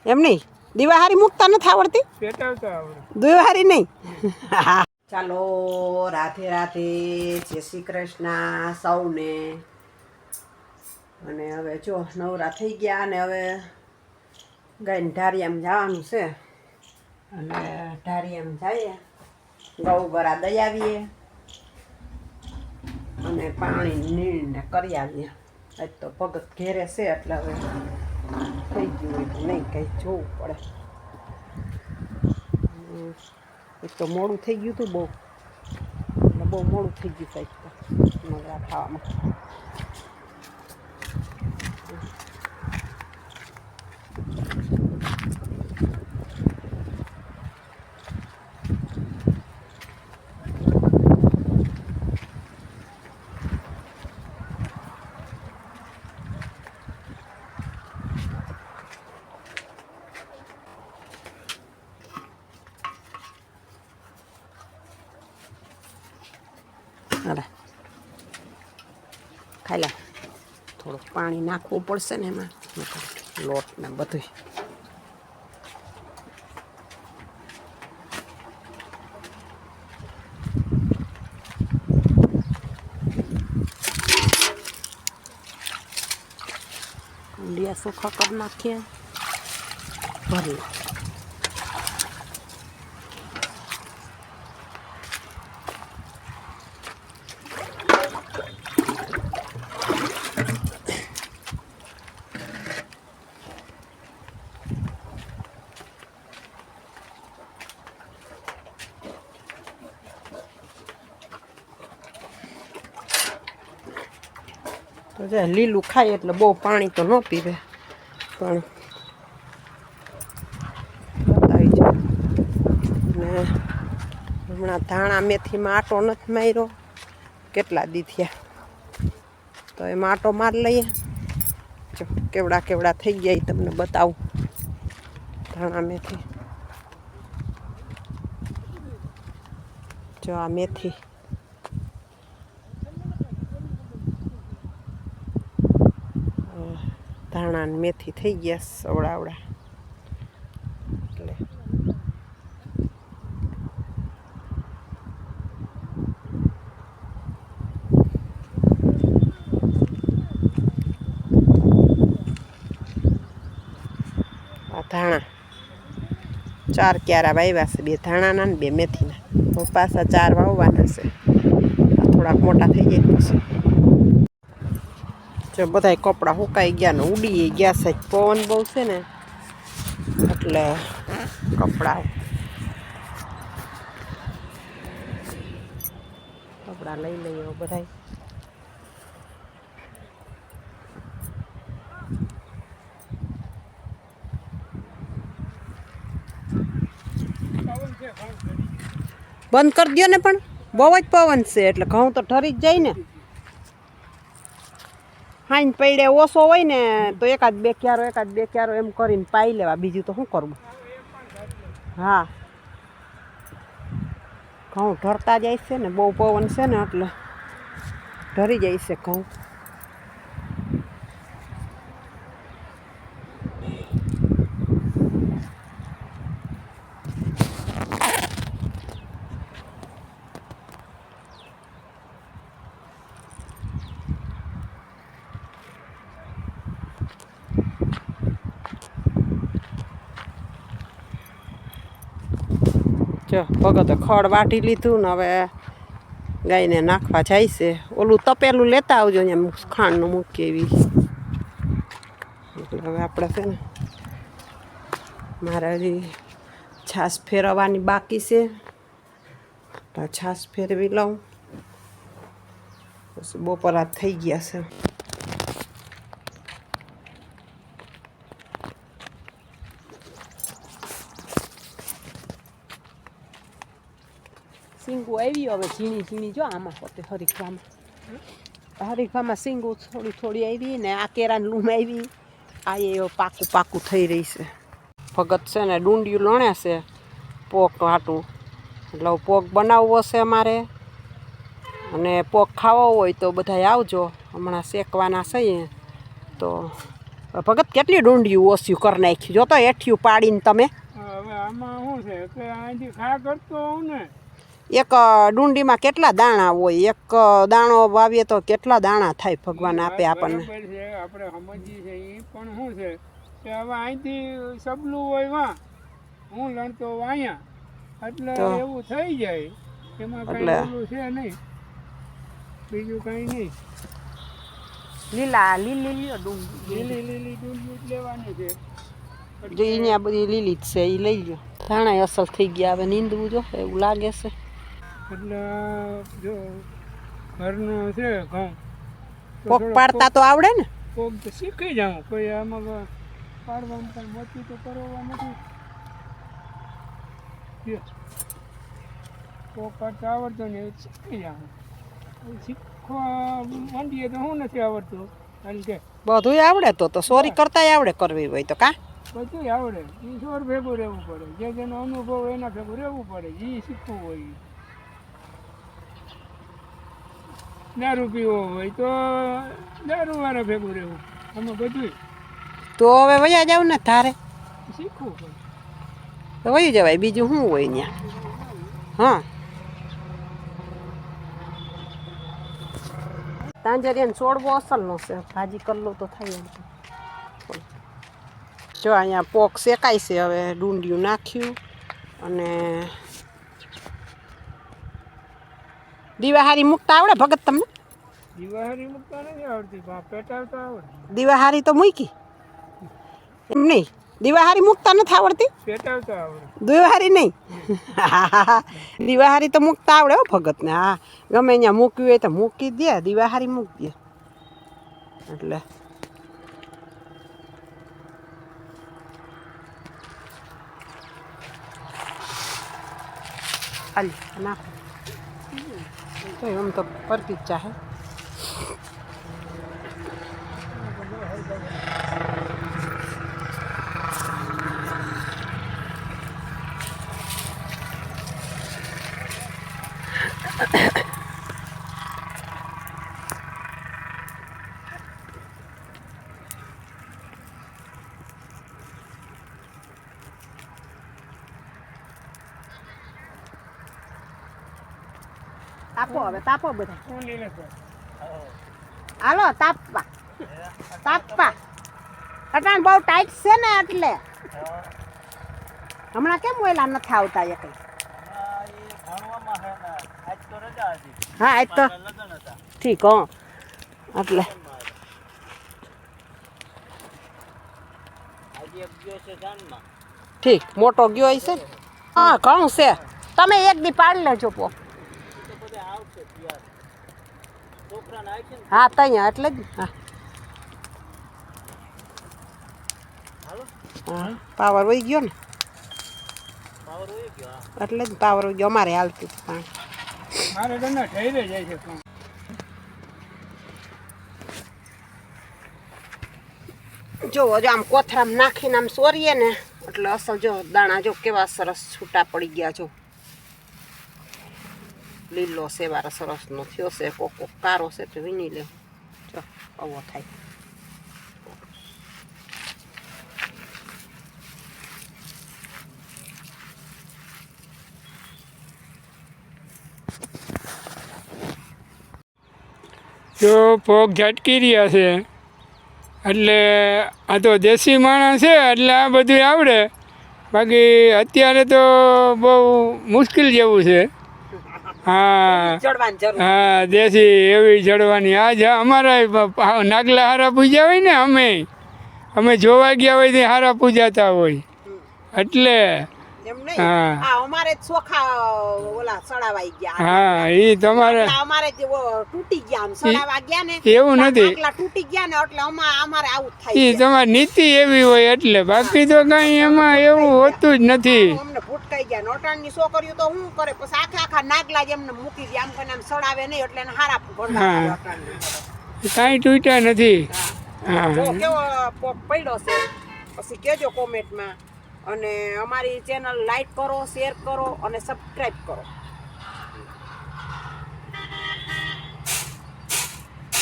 એમ નહીં દિવાહારી મૂકતા નથી આવડતી દિવાહારી નહીં ચાલો રાધે રાધે જય શ્રી કૃષ્ણ સૌને અને હવે જો નવરા થઈ ગયા અને હવે ગાયને ઢારિયામાં જવાનું છે અને ઢારિયામાં જઈએ ગૌ બરા દઈ આવીએ અને પાણી નીણને કરી આવીએ આજ તો ભગત ઘેરે છે એટલે હવે થઈ ગયું હોય તો નહીં કંઈ જોવું પડે એક તો મોડું થઈ ગયું હતું બહુ એટલે બહુ મોડું થઈ ગયું કંઈક તો નવરા ખાવામાં અરે ખાઈ લે થોડુંક પાણી નાખવું પડશે ને એમાં લોટ ને બધું ઊંડિયા ચોખ્ખા કરી નાખીએ ભરી તો જે લીલું ખાય એટલે બહુ પાણી તો ન પીવે પણ બતાવી જાય ને હમણાં ધાણા મેથીમાં આટો નથી માર્યો કેટલા દી થયા તો એમાં આટો માર લઈએ જો કેવડા કેવડા થઈ ગયા એ તમને બતાવું ધાણા મેથી જો આ મેથી ધાણા ને મેથી થઈ ગયા સવડાવડા એટલે આ ધાણા 4 ક્યારા વાવ્યા છે 2 ધાણાના ને 2 મેથીના તો પાછા 4 વાવવાના છે થોડાક મોટા થઈ જાય પછી જો બધાય કપડાં સુકાઈ ગયા ને ઉડી ગયા છે પવન બહુ છે ને એટલે કપડાં લઈ લઈએ બધાય બંધ કરી દો ને પણ બહુ જ પવન છે એટલે ઘઉં તો ઠરી જ જાય ને હાઈન પૈડે ઓછો હોય ને તો એકાદ બે ક્યારો એમ કરીને પાઈ લેવા બીજું તો શું કરવું હા ઘઉં ઢરતા જાય છે ને બહુ પવન છે ને એટલે ઢરી જાય છે ઘઉં જો ભગતે ખડ વાટી લીધું ને હવે ગાયને નાખવા જાય છે ઓલું તપેલું લેતા આવજો અહીંયા ખાંડનું મૂકીએ એવી એટલે હવે આપણે છે ને મારે હજી છાશ ફેરવવાની બાકી છે તો છાશ ફેરવી લઉં પછી બપોરા થઈ ગયા છે સિંગુ આવી હવે ઝીણી જો આમાં પોતે હરીફામાં સિંગુ થોડી આવી ને આ કેરાની લૂમ આવી આ એ પાકું થઈ રહી છે ભગત છે ને ડુંડિયું લણે છે પોક હાટું એટલે પોક બનાવવો છે અમારે અને પોક ખાવો હોય તો બધાય આવજો હમણાં શેકવાના છીએ તો ભગત કેટલી ડુંડિયું ઓછું કરી નાખ્યું જો તો એઠિયું પાડીને તમે હવે આમાં શું છે કે અહીંથી ખા કરતો હોઉં ને એક ડુંડીમાં કેટલા દાણા હોય એક દાણો વાવીએ તો કેટલા દાણા થાય ભગવાન આપે આપણને બરાબર છે આપણે સમજીએ છીએ એ પણ શું છે કે હવે અહીંથી સબલું હોય વાં હું લણતો હોઉં અહીંયા એટલે એવું થઈ જાય એમાં કંઈ ઓલું છે નહીં બીજું કંઈ નહીં લીલી ડુંડી લીલી ડુંડી જ લેવાની છે જો અહીંયા બધી લીલી જ છે એ લઈ લો ધાણા અસલ થઈ ગયા હવે નીંદવું જો એવું લાગે છે એટલે જો ઘરનું છે ઘઉં પોક પાડતા તો આવડે ને પોક તો શીખી જાઉં કોઈ આમાં પાડવાનું કાંઈ મોટી તો કરવા નથી પોક પાડતા આવડતો ને એ શીખી જાઉં શીખવા માંડીએ તો શું નથી આવડતું કારણ કે બધું આવડે તો સોરી કરતા આવડે કરવી હોય તો કા બધું આવડે એ સોર ભેગું રહેવું પડે જેનો અનુભવ એના ભેગું રહેવું પડે એ શીખવું હોય દારૂ પીવો હોય તો દારૂ વાળા ભેગું રહેવું આમાં બધું તો હવે વયા જાવ ને તારે શીખવું પડે તો વહી જવાય બીજું શું હોય ત્યાં હા તાંજરિયાને છોડવો અસલનો છે ભાજી કરલો તો થાય એમ જો અહીંયા પોક શેકાય છે હવે ડુંડિયું નાખ્યું અને દીવાહારી મૂકતા આવડે ભગત તમને દીવાહારી મૂકતા નથી આવડતી પેટાવતા આવડે દીવાહારી તો મૂકી એમ નહીં દીવાહારી મૂકતા નથી આવડતી પેટાવતા આવડે દીવાહારી નહીં દીવાહારી તો મૂકતા આવડે હો ભગતને હા ગમે અહીંયા મૂકવી હોય તો મૂકી દે દીવાહારી મૂકી દે એટલે હાલ નાખો તો એમ તો પરકી જ ચાહે તાપો હવે તાપો બધા હાલો તાપવા અટાણ બહુ ટાઈટ છે ને એટલે હમણાં કેમ ઓયલા નથી આવતા એ કઈ હા આજ તો ઠીક હો એટલે ઠીક મોટો ગયો હશે ને હા ઘણું છે તમે એક દી પાડી લેજો પો હા ત્યાં એટલે જ હા હા પાવર વહી ગયો ને એટલે જ પાવર વહી ગયો અમારે હાલતું પાણી મારે ઘરના ઠેરે જાય છે જો આમ કોથરામાં નાખીને આમ સોરીએ ને એટલે અસલ જો દાણા જો કેવા સરસ છૂટા પડી ગયા જો લીલો સેવારો સરસનો થયો છે કોકો કારો છે તો વીણી લે જો આવો થાય જો પોક ઝટકી રહ્યા છે એટલે આ તો દેશી માણસ છે એટલે આ બધું આવડે બાકી અત્યારે તો બહુ મુશ્કેલ જેવું છે હા હા દેશી એવી જડવાની આજ અમારા નાગલા હારા પૂજા હોય ને અમે જોવા ગયા હોય તે હારા પૂજાતા હોય એટલે હા અમારે ચોખા ઓલા સડાવાઈ ગયા હા એ તમારે અમારે તૂટી ગયા આમ સડાવા ગયા ને એવું નથી તૂટી ગયા ને એટલે અમારે આવું થાય એ તમારી નીતિ એવી હોય એટલે બાકી તો કઈ એમાં એવું હોતું જ નથી અમને ભૂટકાઈ ગયા નોટાણની છોકરીઓ તો શું કરે પછી આખા નાગલા જ એમને મૂકી દે આમ કરીને આમ સડાવે નહીં એટલે એને હારા ભણવા કાંઈ તૂટ્યા નથી હા કેવો પોક પડ્યો છે પછી કેજો કોમેન્ટમાં અને અમારી ચેનલ લાઈક કરો શેર કરો અને સબસ્ક્રાઈબ કરો